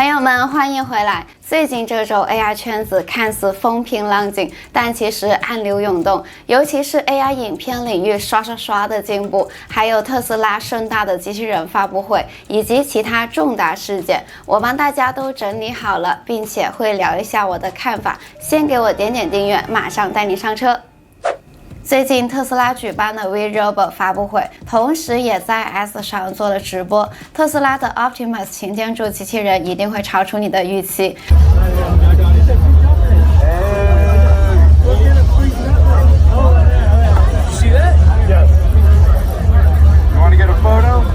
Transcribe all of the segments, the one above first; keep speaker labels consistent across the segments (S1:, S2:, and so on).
S1: 朋友们，欢迎回来。最近这周 AI 圈子看似风平浪静，但其实暗流涌动。尤其是 AI 影片领域刷的进步，还有特斯拉盛大的机器人发布会，以及其他重大事件，我帮大家都整理好了，并且会聊一下我的看法。先给我点点订阅，马上带你上车。最近特斯拉举办了 V-Robot 发布会，同时也在 X 上做了直播。特斯拉的 Optimus 擎天柱机器人一定会超出你的预期。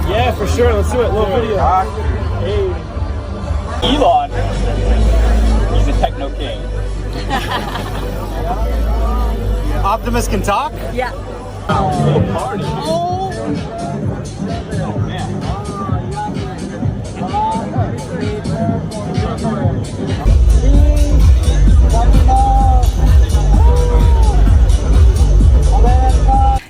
S2: Yeah, for sure. Let's do it. Little video. Hey.
S3: Elon. He's a techno king.
S2: Optimus can talk?
S4: Yeah.
S3: Little party.
S4: Oh.
S3: Man.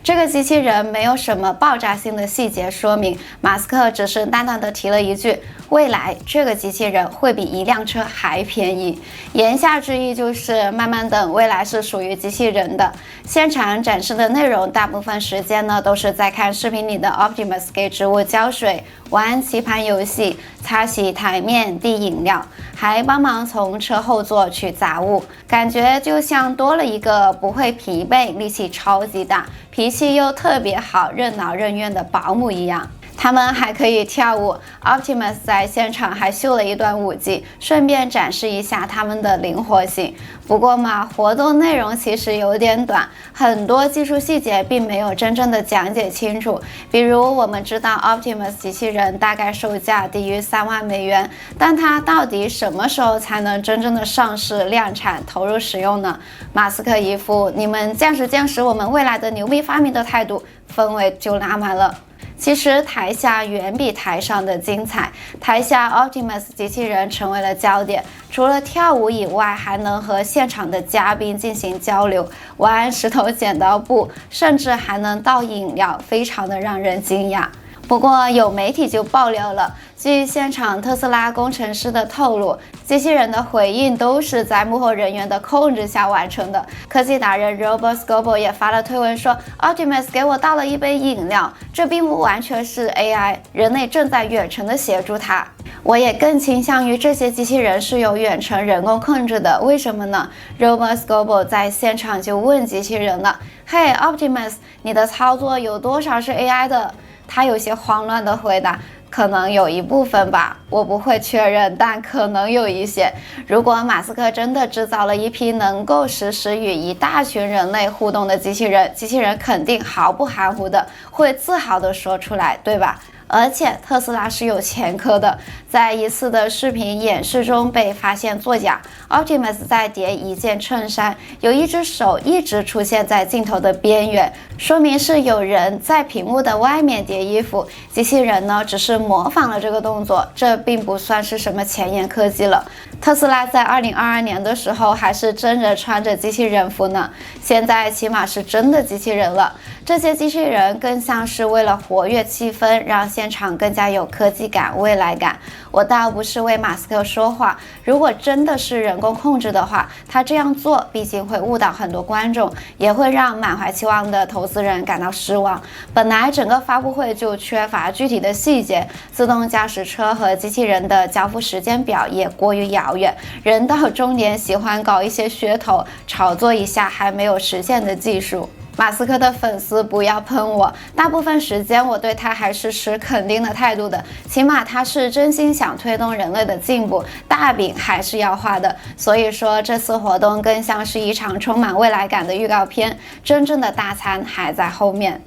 S1: 这个机器人没有什么爆炸性的细节说明，马斯克只是淡淡的提了一句，未来这个机器人会比一辆车还便宜。言下之意就是慢慢等，未来是属于机器人的。现场展示的内容大部分时间呢都是在看视频里的 Optimus 给植物浇水、玩棋盘游戏、擦洗台面、递饮料，还帮忙从车后座取杂物，感觉就像多了一个不会疲惫、力气超级大、脾气又特别好、任劳任怨的保姆一样。他们还可以跳舞 ，Optimus 在现场还秀了一段舞技，顺便展示一下他们的灵活性。不过嘛，活动内容其实有点短，很多技术细节并没有真正的讲解清楚。比如我们知道 Optimus 机器人大概售价低于3万美元，但它到底什么时候才能真正的上市量产投入使用呢？马斯克一副你们见识我们未来的牛逼发明的态度，氛围就拉满了。其实台下远比台上的精彩，台下 Optimus 机器人成为了焦点，除了跳舞以外，还能和现场的嘉宾进行交流，玩石头剪刀布，甚至还能倒饮料，非常的让人惊讶。不过有媒体就爆料了，据现场特斯拉工程师的透露，机器人的回应都是在幕后人员的控制下完成的。科技达人 Robo 也发了推文说 ，Optimus 给我倒了一杯饮料，这并不完全是 AI， 人类正在远程的协助它。我也更倾向于这些机器人是由远程人工控制的，为什么呢 ？Robo 在现场就问机器人了：“嘿 ，Optimus， 你的操作有多少是 AI 的？”他有些慌乱地回答：“可能有一部分吧，我不会确认，但可能有一些。如果马斯克真的制造了一批能够实时与一大群人类互动的机器人，机器人肯定毫不含糊的会自豪地说出来，对吧？”而且特斯拉是有前科的，在一次的视频演示中被发现作假。Optimus 在叠一件衬衫，有一只手一直出现在镜头的边缘，说明是有人在屏幕的外面叠衣服。机器人呢，只是模仿了这个动作，这并不算是什么前沿科技了。特斯拉在2022年的时候还是真人穿着机器人服呢，现在起码是真的机器人了。这些机器人更像是为了活跃气氛，让现场更加有科技感、未来感。我倒不是为马斯克说话，如果真的是人工控制的话，他这样做毕竟会误导很多观众，也会让满怀期望的投资人感到失望。本来整个发布会就缺乏具体的细节，自动驾驶车和机器人的交付时间表也过于遥远，人到中年喜欢搞一些噱头，炒作一下还没有实现的技术。马斯克的粉丝不要喷我，大部分时间我对他还是持肯定的态度的，起码他是真心想推动人类的进步，大饼还是要画的。所以说这次活动更像是一场充满未来感的预告片，真正的大餐还在后面。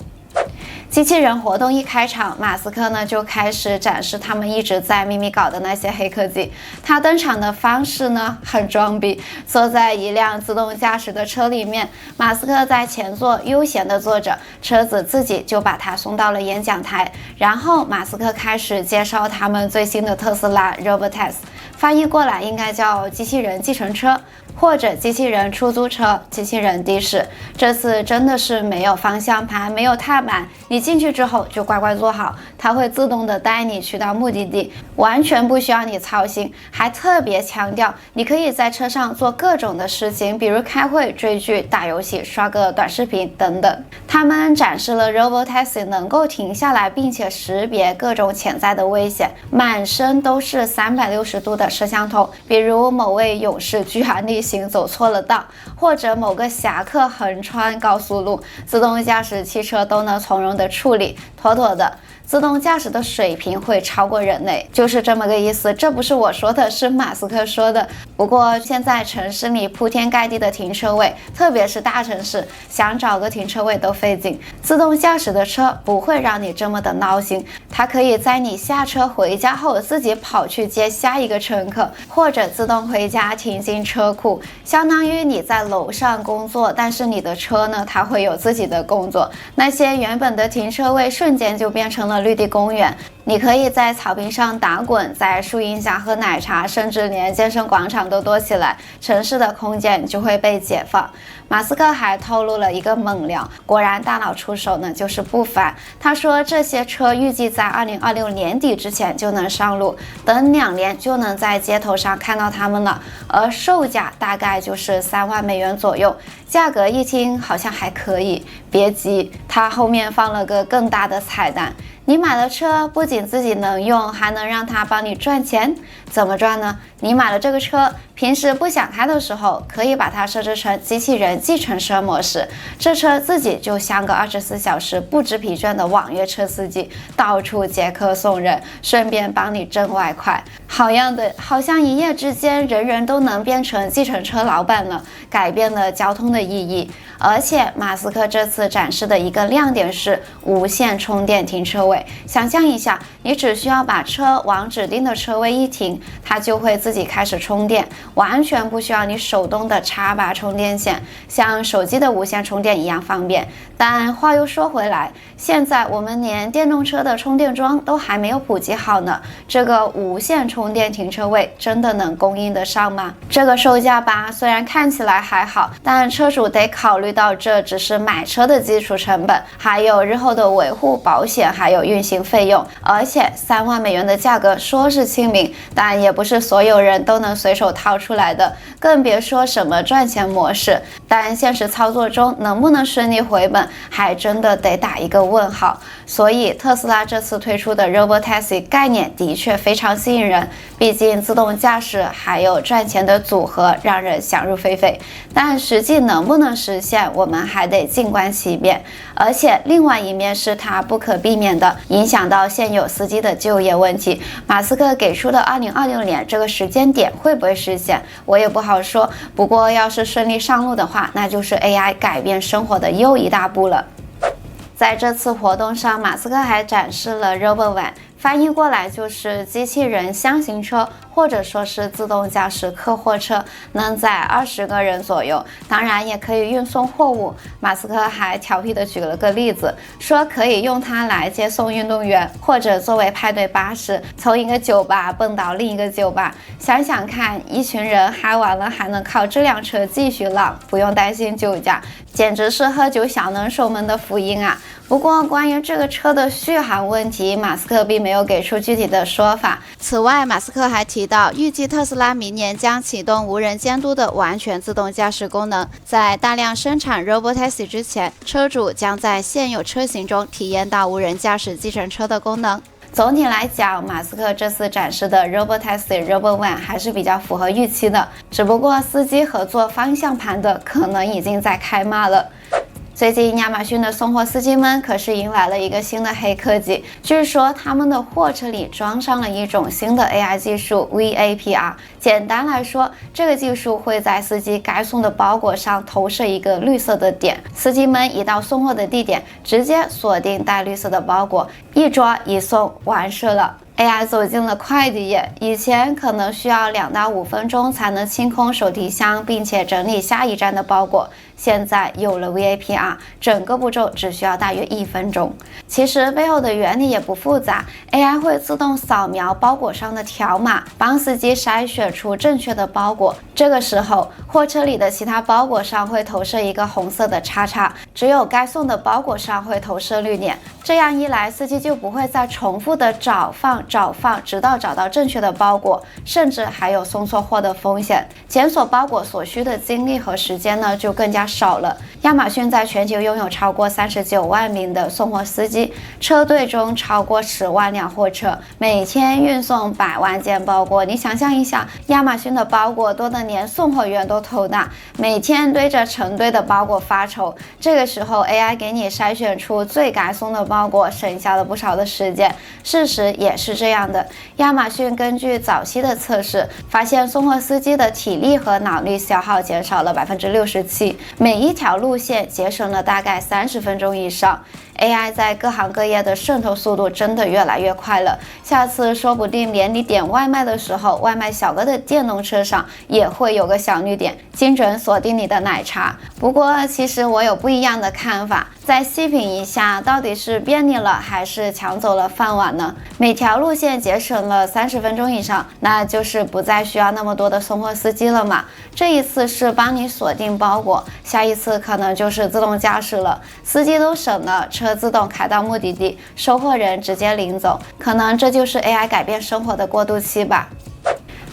S1: 机器人活动一开场，马斯克呢就开始展示他们一直在秘密搞的那些黑科技。他登场的方式呢很装逼，坐在一辆自动驾驶的车里面，马斯克在前座悠闲地坐着，车子自己就把他送到了演讲台。然后马斯克开始介绍他们最新的特斯拉 Robotaxi， 翻译过来应该叫机器人计程车。或者机器人出租车、机器人的士。这次真的是没有方向盘，没有踏板，你进去之后就乖乖坐好，它会自动的带你去到目的地，完全不需要你操心。还特别强调，你可以在车上做各种的事情，比如开会、追剧、打游戏、刷个短视频等等。他们展示了 Robotaxi 能够停下来，并且识别各种潜在的危险，满身都是360度的摄像头，比如某位勇士居然逆行走错了道，或者某个侠客横穿高速路，自动驾驶汽车都能从容的处理，妥妥的。自动驾驶的水平会超过人类，就是这么个意思。这不是我说的，是马斯克说的。不过现在城市里铺天盖地的停车位，特别是大城市，想找个停车位都费劲。自动驾驶的车不会让你这么的闹心，它可以在你下车回家后自己跑去接下一个乘客，或者自动回家停进车库，相当于你在楼上工作，但是你的车呢，它会有自己的工作。那些原本的停车位瞬间就变成了绿地公园，你可以在草坪上打滚，在树荫下喝奶茶，甚至连健身广场都多起来，城市的空间就会被解放。马斯克还透露了一个猛料，果然大脑出手呢就是不凡。他说这些车预计在2026年底之前就能上路，等2年就能在街头上看到它们了，而售价大概就是3万美元左右。价格一听好像还可以，别急，他后面放了个更大的彩蛋。你买了车，不仅自己能用，还能让它帮你赚钱。怎么赚呢？你买了这个车，平时不想开的时候，可以把它设置成机器人计程车模式，这车自己就像个24小时不知疲倦的网约车司机，到处接客送人，顺便帮你挣外快。好样的，好像一夜之间人人都能变成计程车老板了，改变了交通的意义。而且马斯克这次展示的一个亮点是无线充电停车位。想象一下，你只需要把车往指定的车位一停，它就会自己开始充电，完全不需要你手动的插拔充电线，像手机的无线充电一样方便。但话又说回来，现在我们连电动车的充电桩都还没有普及好呢，这个无线充电停车位真的能供应得上吗？这个售价吧，虽然看起来还好，但车主得考虑到这只是买车的基础成本，还有日后的维护、保险，还有运行费用。而且3万美元的价格说是亲民，但也不是所有人都能随手掏出来的，更别说什么赚钱模式。但现实操作中能不能顺利回本，还真的得打一个问号。所以特斯拉这次推出的 Robotaxi 概念的确非常吸引人，毕竟自动驾驶还有赚钱的组合让人想入非非。但实际能不能实现，我们还得静观其变。而且另外一面是它不可避免的影响到现有司机的就业问题。马斯克给出的2026年这个时间点会不会实现，我也不好说。不过要是顺利上路的话，那就是 AI 改变生活的又一大步了。在这次活动上，马斯克还展示了 Robovan， 翻译过来就是机器人箱型车，或者说是自动驾驶客货车，能载20个人左右，当然也可以运送货物。马斯克还调皮的举了个例子，说可以用它来接送运动员，或者作为派对巴士，从一个酒吧蹦到另一个酒吧。想想看，一群人嗨完了，还能靠这辆车继续浪，不用担心酒驾，简直是喝酒小能手们的福音啊！不过关于这个车的续航问题，马斯克并没有给出具体的说法。此外，马斯克还提到，预计特斯拉明年将启动无人监督的完全自动驾驶功能。在大量生产 Robotaxi 之前，车主将在现有车型中体验到无人驾驶计程车的功能。总体来讲，马斯克这次展示的 Robotaxi、Robovan 还是比较符合预期的，只不过司机和做方向盘的可能已经在开骂了。最近亚马逊的送货司机们可是迎来了一个新的黑科技，据说他们的货车里装上了一种新的 AI 技术 VAPR。简单来说，这个技术会在司机该送的包裹上投射一个绿色的点，司机们一到送货的地点，直接锁定带绿色的包裹，一抓一送，完事了。AI 走进了快递业，以前可能需要2到5分钟才能清空手提箱，并且整理下一站的包裹。现在有了 VAPR， 整个步骤只需要大约1分钟。其实背后的原理也不复杂 ，AI 会自动扫描包裹上的条码，帮司机筛选出正确的包裹。这个时候，货车里的其他包裹上会投射一个红色的叉叉，只有该送的包裹上会投射绿点。这样一来，司机就不会再重复的找放，直到找到正确的包裹，甚至还有送错货的风险。检索包裹所需的精力和时间呢，就更加少了。亚马逊在全球拥有超过39万名的送货司机，车队中超过10万辆货车，每天运送100万件包裹。你想象一下，亚马逊的包裹多得连送货员都头大，每天堆着成堆的包裹发愁。这个时候 AI 给你筛选出最该送的包裹，省下了不少的时间。事实也是这样的，亚马逊根据早期的测试，发现送货司机的体力和脑力消耗减少了67%，每一条路线节省了大概30分钟以上。AI 在各行各业的渗透速度真的越来越快了，下次说不定连你点外卖的时候，外卖小哥的电动车上也会有个小绿点，精准锁定你的奶茶。不过其实我有不一样的看法，再细品一下，到底是便利了还是抢走了饭碗呢？每条路线节省了30分钟以上，那就是不再需要那么多的送货司机了嘛。这一次是帮你锁定包裹，下一次可能就是自动驾驶了，司机都省了，车自动开到目的地，收货人直接领走，可能这就是 AI 改变生活的过渡期吧。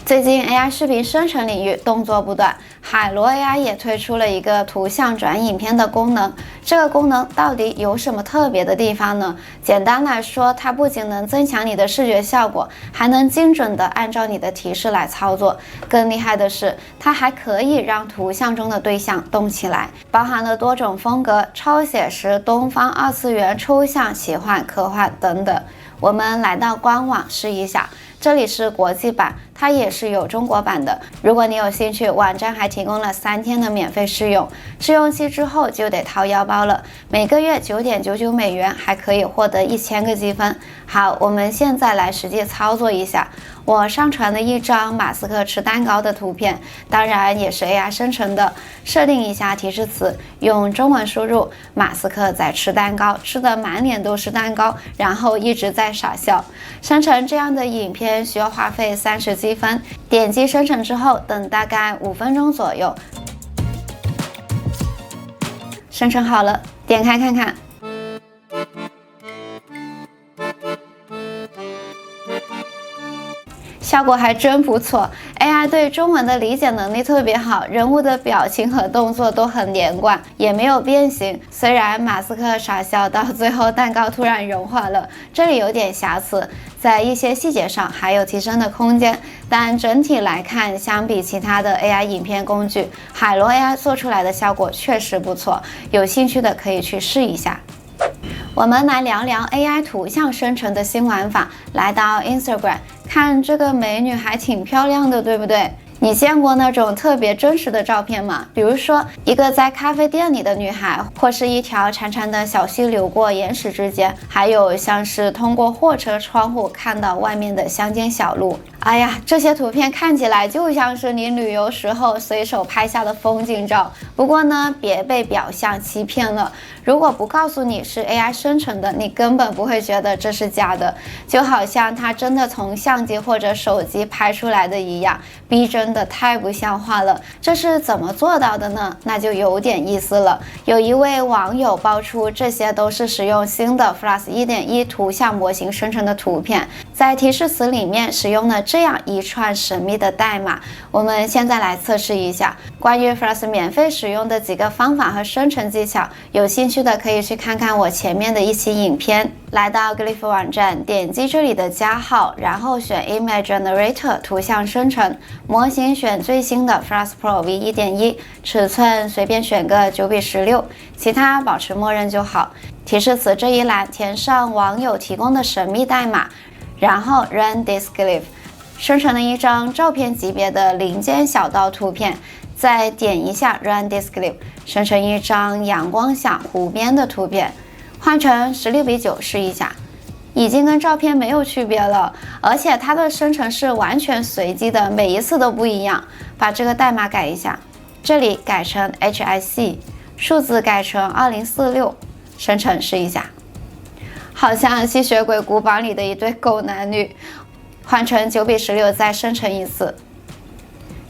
S1: 最近 AI 视频生成领域动作不断，海螺 AI 也推出了一个图像转影片的功能。这个功能到底有什么特别的地方呢？简单来说，它不仅能增强你的视觉效果，还能精准的按照你的提示来操作。更厉害的是，它还可以让图像中的对象动起来，包含了多种风格，超写实、东方、2次元、抽象、奇幻、科幻等等。我们来到官网试一下。这里是国际版，它也是有中国版的。如果你有兴趣，网站还提供了3天的免费试用，试用期之后就得掏腰包了，每个月9.99美元，还可以获得1000个积分。好，我们现在来实际操作一下。我上传了一张马斯克吃蛋糕的图片，当然也是 AI 生成的。设定一下提示词，用中文输入马斯克在吃蛋糕，吃的满脸都是蛋糕，然后一直在傻笑。生成这样的影片需要花费30积分，点击生成之后，等大概5分钟左右。生成好了，点开看看。效果还真不错 ，AI 对中文的理解能力特别好，人物的表情和动作都很连贯，也没有变形。虽然马斯克傻笑到最后蛋糕突然融化了，这里有点瑕疵，在一些细节上还有提升的空间，但整体来看，相比其他的 AI 影片工具，海螺 AI 做出来的效果确实不错，有兴趣的可以去试一下。我们来聊聊 AI 图像生成的新玩法。来到 Instagram， 看这个美女还挺漂亮的，对不对？你见过那种特别真实的照片吗？比如说一个在咖啡店里的女孩，或是一条潺潺的小溪流过岩石之间，还有像是通过货车窗户看到外面的乡间小路。哎呀，这些图片看起来就像是你旅游时候随手拍下的风景照。不过呢，别被表象欺骗了。如果不告诉你是 AI 生成的，你根本不会觉得这是假的，就好像它真的从相机或者手机拍出来的一样，逼真的太不像话了。这是怎么做到的呢？那就有点意思了。有一位网友爆出，这些都是使用新的 Flash 1.1 图像模型生成的图片，在提示词里面使用了这样一串神秘的代码。我们现在来测试一下关于 Flash 免费使用的几个方法和生成技巧，有兴趣的可以去看看我前面的一期影片。来到 Glyph 网站，点击这里的加号，然后选 Image Generator 图像生成，模型选最新的 Flash Pro V1.1， 尺寸随便选个9:16，其他保持默认就好。提示词这一栏填上网友提供的神秘代码，然后 Run this Glyph， 生成了一张照片级别的林间小道图片。再点一下 Run this Glyph， 生成一张阳光下湖边的图片，换成16:9试一下。已经跟照片没有区别了，而且它的生成是完全随机的，每一次都不一样。把这个代码改一下，这里改成 HIC， 数字改成2046，生成试一下。好像吸血鬼古堡里的一对狗男女，换成9:16再生成一次。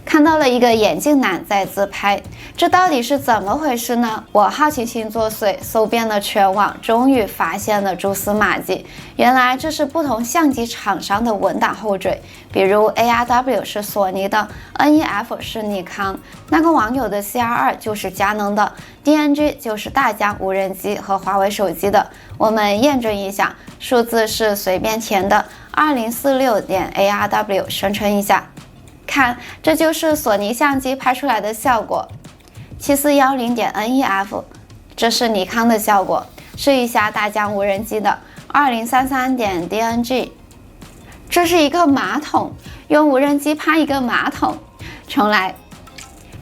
S1: 看到了一个眼镜男在自拍，这到底是怎么回事呢？我好奇心作祟，搜遍了全网，终于发现了蛛丝马迹。原来这是不同相机厂商的文档后缀，比如 ARW 是索尼的， NEF 是尼康，那个网友的 CR2 就是佳能的， DNG 就是大疆无人机和华为手机的。我们验证一下，数字是随便填的，2046.ARW 生成一下。看，这就是索尼相机拍出来的效果。7410.NEF， 这是尼康的效果。试一下大疆无人机的 2033.DNG， 这是一个马桶，用无人机拍一个马桶。重来，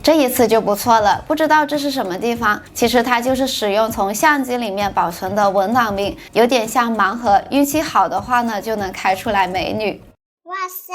S1: 这一次就不错了。不知道这是什么地方，其实它就是使用从相机里面保存的文档名，有点像盲盒，运气好的话呢，就能开出来美女。
S4: 哇塞！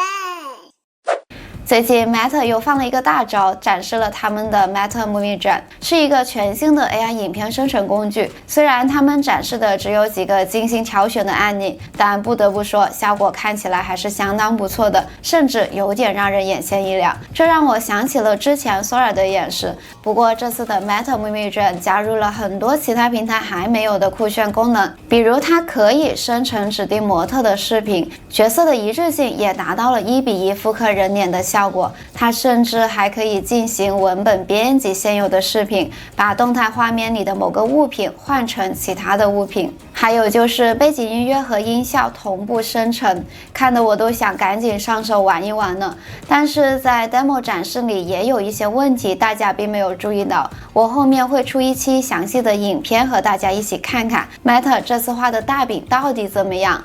S1: 最近 Meta 又放了一个大招，展示了他们的 Meta Movie Gen， 是一个全新的 AI 影片生成工具。虽然他们展示的只有几个精心挑选的案例，但不得不说，效果看起来还是相当不错的，甚至有点让人眼前一亮。这让我想起了之前 Sora 的演示。不过这次的 Meta Movie Gen 加入了很多其他平台还没有的酷炫功能，比如它可以生成指定模特的视频，角色的一致性也达到了1:1复刻人脸的效果。它甚至还可以进行文本编辑现有的视频，把动态画面里的某个物品换成其他的物品。还有就是背景音乐和音效同步生成，看得我都想赶紧上手玩一玩呢。但是在 demo 展示里也有一些问题，大家并没有注意到。我后面会出一期详细的影片和大家一起看看 Meta 这次画的大饼到底怎么样。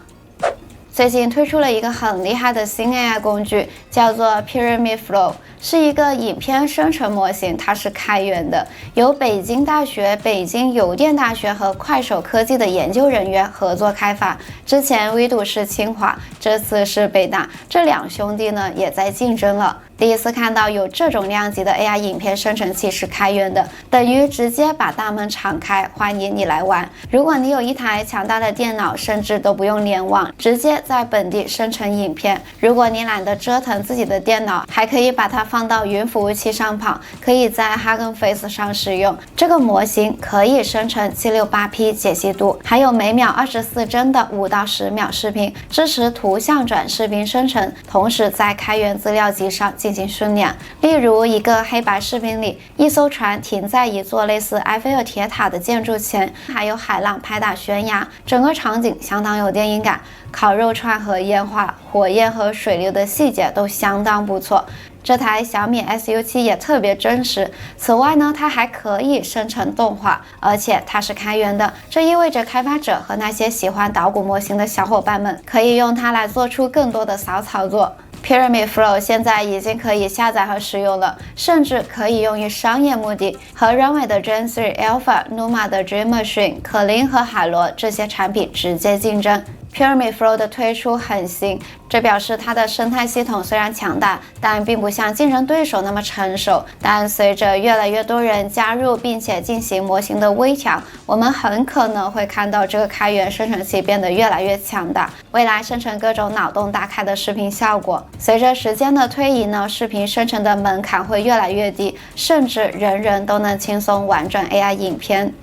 S1: 最近推出了一个很厉害的新 AI 工具，叫做 Pyramid Flow， 是一个影片生成模型，它是开源的，由北京大学、北京邮电大学和快手科技的研究人员合作开发。之前微读是清华，这次是北大，这两兄弟呢也在竞争了。第一次看到有这种量级的 AI 影片生成器是开源的，等于直接把大门敞开，欢迎你来玩。如果你有一台强大的电脑，甚至都不用联网，直接在本地生成影片。如果你懒得折腾自己的电脑，还可以把它放到云服务器上跑，可以在 Hugging Face 上使用。这个模型可以生成 768P 解析度，还有每秒24帧的5到10秒视频，支持图像转视频生成，同时在开源资料集上进行训练。例如一个黑白视频里，一艘船停在一座类似埃菲尔铁塔的建筑前，还有海浪拍打悬崖，整个场景相当有电影感，烤肉串和烟花、火焰和水流的细节都相当不错。这台小米 SU7 也特别真实。此外呢，它还可以生成动画，而且它是开源的，这意味着开发者和那些喜欢捣鼓模型的小伙伴们可以用它来做出更多的骚操作。Pyramid Flow 现在已经可以下载和使用了，甚至可以用于商业目的，和 Runway 的 Gen 3 Alpha、Numa 的 Dream Machine、可伶和海螺这些产品直接竞争。Pyramid Flow 的推出很新，这表示它的生态系统虽然强大，但并不像竞争对手那么成熟。但随着越来越多人加入并且进行模型的微调，我们很可能会看到这个开源生成器变得越来越强大，未来生成各种脑洞大开的视频效果。随着时间的推移呢，视频生成的门槛会越来越低，甚至人人都能轻松玩转 AI 影片。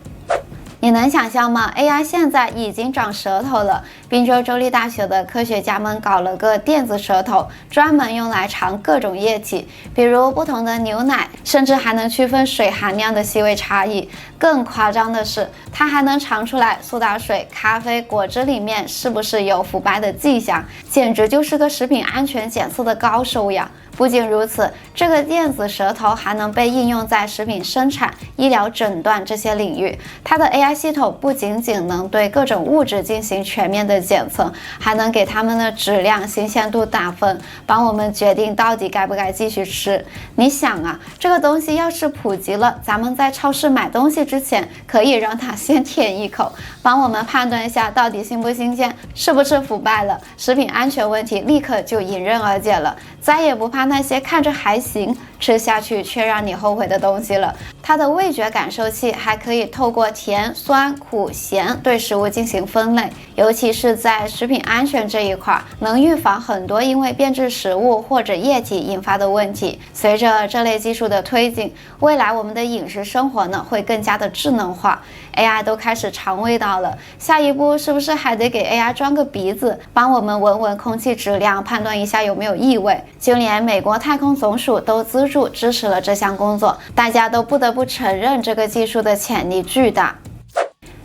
S1: 你能想象吗？ AI 现在已经长舌头了。滨州州立大学的科学家们搞了个电子舌头，专门用来尝各种液体，比如不同的牛奶，甚至还能区分水含量的细微差异。更夸张的是，它还能尝出来苏打水、咖啡、果汁里面是不是有腐败的迹象，简直就是个食品安全检测的高手呀！不仅如此，这个电子舌头还能被应用在食品生产、医疗诊断这些领域。它的 AI 系统不仅仅能对各种物质进行全面的检测，还能给它们的质量、新鲜度打分，帮我们决定到底该不该继续吃。你想啊，这个东西要是普及了，咱们在超市买东西之前，可以让它先舔一口，帮我们判断一下到底新不新鲜，是不是腐败了，食品安全问题立刻就迎刃而解了，再也不怕那些看着还行，吃下去却让你后悔的东西了。它的味觉感受器还可以透过甜、酸、苦、咸对食物进行分类，尤其是在食品安全这一块，能预防很多因为变质食物或者液体引发的问题。随着这类技术的推进，未来我们的饮食生活呢会更加的智能化。AI 都开始尝味道了，下一步是不是还得给 AI 装个鼻子，帮我们闻闻空气质量，判断一下有没有异味？就连美国太空总署都资助支持了这项工作，大家都不得不承认这个技术的潜力巨大。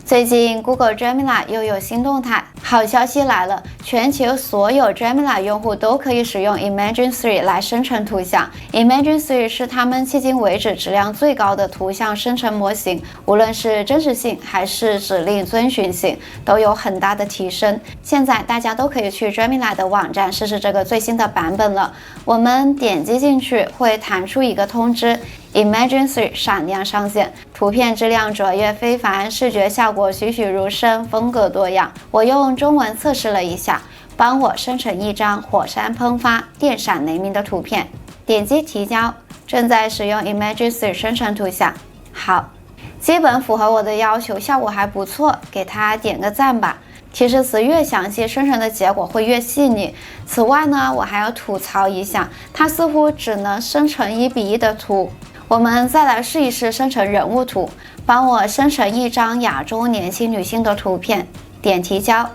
S1: 最近 Google Gemini 又有新动态，好消息来了，全球所有 Gemini 用户都可以使用 Imagen 3来生成图像。Imagen 3是他们迄今为止质量最高的图像生成模型，无论是真实性还是指令遵循性都有很大的提升。现在大家都可以去 Gemini 的网站试试这个最新的版本了。我们点击进去会弹出一个通知，Imagen 3闪亮上线，图片质量卓越非凡，视觉效果栩栩如生，风格多样。我用中文测试了一下，帮我生成一张火山喷发、电闪雷鸣的图片。点击提交，正在使用 Imagen 3生成图像。好，基本符合我的要求，效果还不错，给它点个赞吧。提示词越详细，生成的结果会越细腻。此外呢，我还要吐槽一下，它似乎只能生成1:1的图。我们再来试一试生成人物图，帮我生成一张亚洲年轻女性的图片，点提交，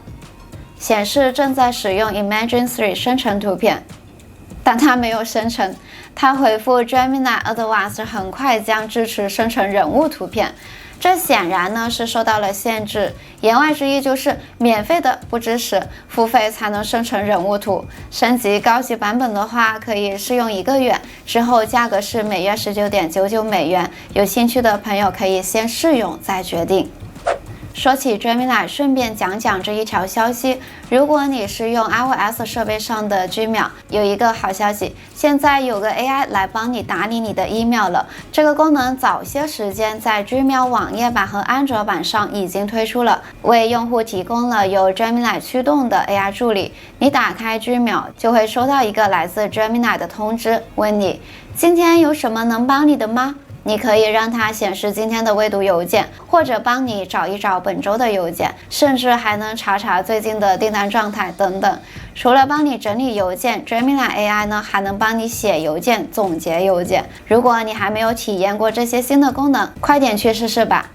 S1: 显示正在使用 Imagen 3生成图片，但它没有生成。它回复 Gemini Advanced 很快将支持生成人物图片。这显然呢是受到了限制，言外之意就是免费的不支持，付费才能生成人物图。升级高级版本的话，可以试用1个月，之后价格是每月19.99美元。有兴趣的朋友可以先试用再决定。说起 Gemini， 顺便讲讲这一条消息。如果你是用 iOS 设备上的 Gmail， 有一个好消息，现在有个 AI 来帮你打理你的 email 了。这个功能早些时间在 Gmail 网页版和安卓版上已经推出了，为用户提供了由 Gemini 驱动的 AI 助理。你打开 Gmail 就会收到一个来自 Gemini 的通知，问你今天有什么能帮你的吗？你可以让它显示今天的未读邮件，或者帮你找一找本周的邮件，甚至还能查查最近的订单状态等等。除了帮你整理邮件， Gemini AI 呢还能帮你写邮件、总结邮件。如果你还没有体验过这些新的功能，快点去试试吧。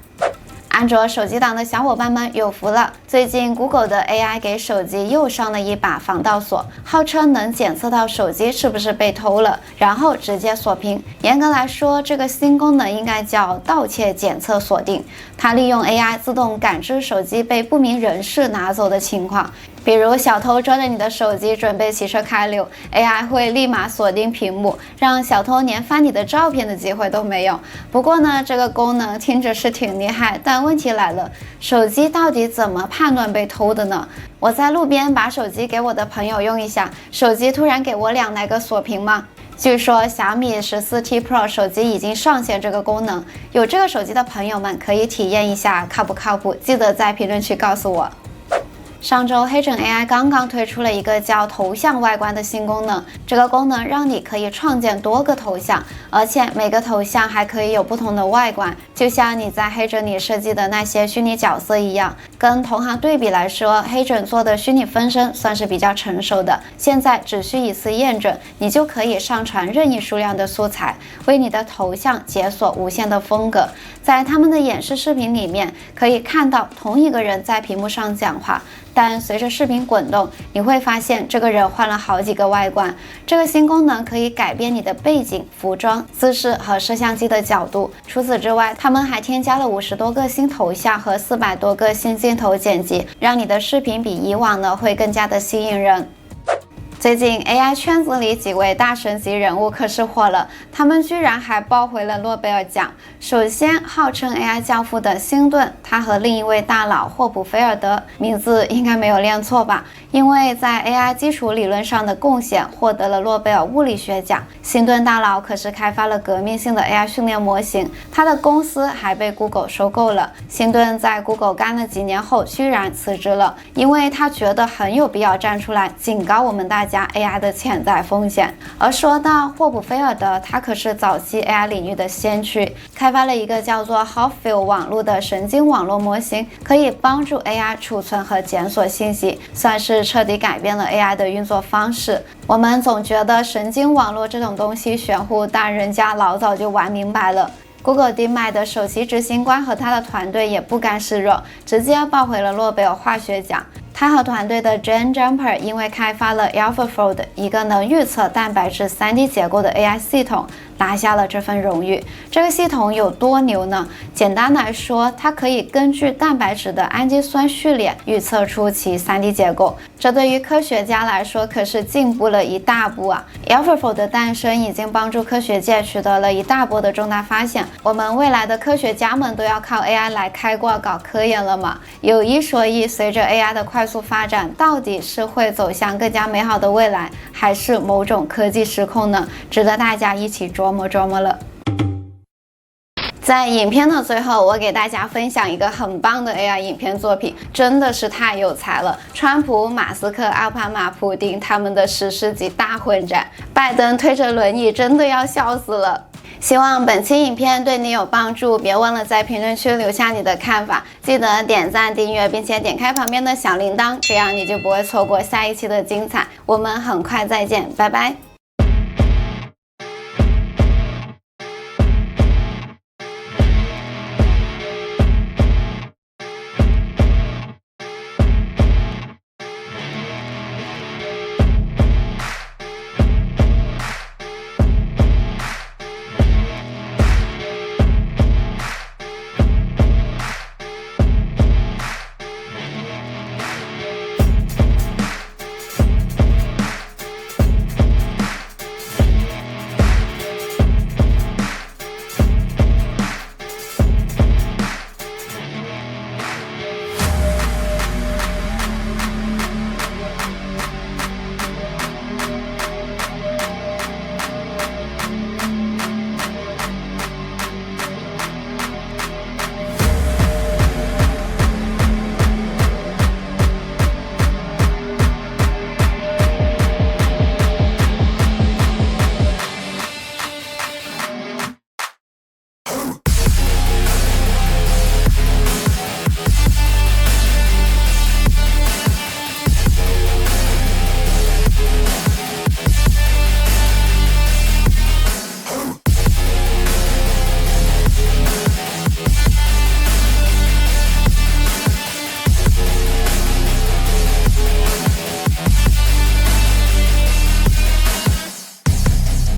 S1: 安卓手机党的小伙伴们有福了，最近 Google 的 AI 给手机又上了一把防盗锁，号称能检测到手机是不是被偷了，然后直接锁屏。严格来说，这个新功能应该叫盗窃检测锁定，它利用 AI 自动感知手机被不明人士拿走的情况。比如小偷抓着你的手机准备骑车开溜， AI 会立马锁定屏幕，让小偷连翻你的照片的机会都没有。不过呢，这个功能听着是挺厉害，但问题来了，手机到底怎么判断被偷的呢？我在路边把手机给我的朋友用一下，手机突然给我俩来个锁屏吗？据说小米14T Pro 手机已经上线这个功能，有这个手机的朋友们可以体验一下，靠不靠谱？记得在评论区告诉我。上周黑枕 AI 刚刚推出了一个叫头像外观的新功能，这个功能让你可以创建多个头像，而且每个头像还可以有不同的外观，就像你在黑枕里设计的那些虚拟角色一样。跟同行对比来说，黑枕做的虚拟分身算是比较成熟的，现在只需一次验证，你就可以上传任意数量的素材，为你的头像解锁无限的风格。在他们的演示视频里面，可以看到同一个人在屏幕上讲话，但随着视频滚动，你会发现这个人换了好几个外观。这个新功能可以改变你的背景、服装、姿势和摄像机的角度。除此之外，他们还添加了50多个新头像和400多个新镜头剪辑，让你的视频比以往呢会更加的吸引人。最近 AI 圈子里几位大神级人物可是火了，他们居然还抱回了诺贝尔奖。首先，号称 AI 教父的辛顿，他和另一位大佬霍普菲尔德，名字应该没有念错吧？因为在 AI 基础理论上的贡献获得了诺贝尔物理学奖。辛顿大佬可是开发了革命性的 AI 训练模型，他的公司还被 Google 收购了。辛顿在 Google 干了几年后，居然辞职了，因为他觉得很有必要站出来警告我们大家 AI 的潜在风险。而说到霍普菲尔德，他可是早期 AI 领域的先驱，开发了一个叫做 Hopfield 网络的神经网络模型，可以帮助 AI 储存和检索信息，算是彻底改变了 AI 的运作方式。我们总觉得神经网络这种东西玄乎，但人家老早就玩明白了。Google DeepMind 的首席执行官和他的团队也不甘示弱，直接抱回了诺贝尔化学奖。他和团队的 Jane Jumper 因为开发了 AlphaFold 一个能预测蛋白质 3D 结构的 AI 系统，拿下了这份荣誉。这个系统有多牛呢？简单来说，它可以根据蛋白质的氨基酸序列预测出其 3D 结构。这对于科学家来说可是进步了一大步啊！ AlphaFold 的诞生已经帮助科学界取得了一大波的重大发现。我们未来的科学家们都要靠 AI 来开挂搞科研了嘛？有一说一，随着 AI 的快速发展，到底是会走向更加美好的未来，还是某种科技失控呢？值得大家一起琢磨琢磨了。在影片的最后，我给大家分享一个很棒的 AI 影片作品，真的是太有才了。川普、马斯克、奥巴马、普丁他们的史诗级大混战，拜登推着轮椅真的要笑死了。希望本期影片对你有帮助，别忘了在评论区留下你的看法，记得点赞、订阅，并且点开旁边的小铃铛，这样你就不会错过下一期的精彩。我们很快再见，拜拜。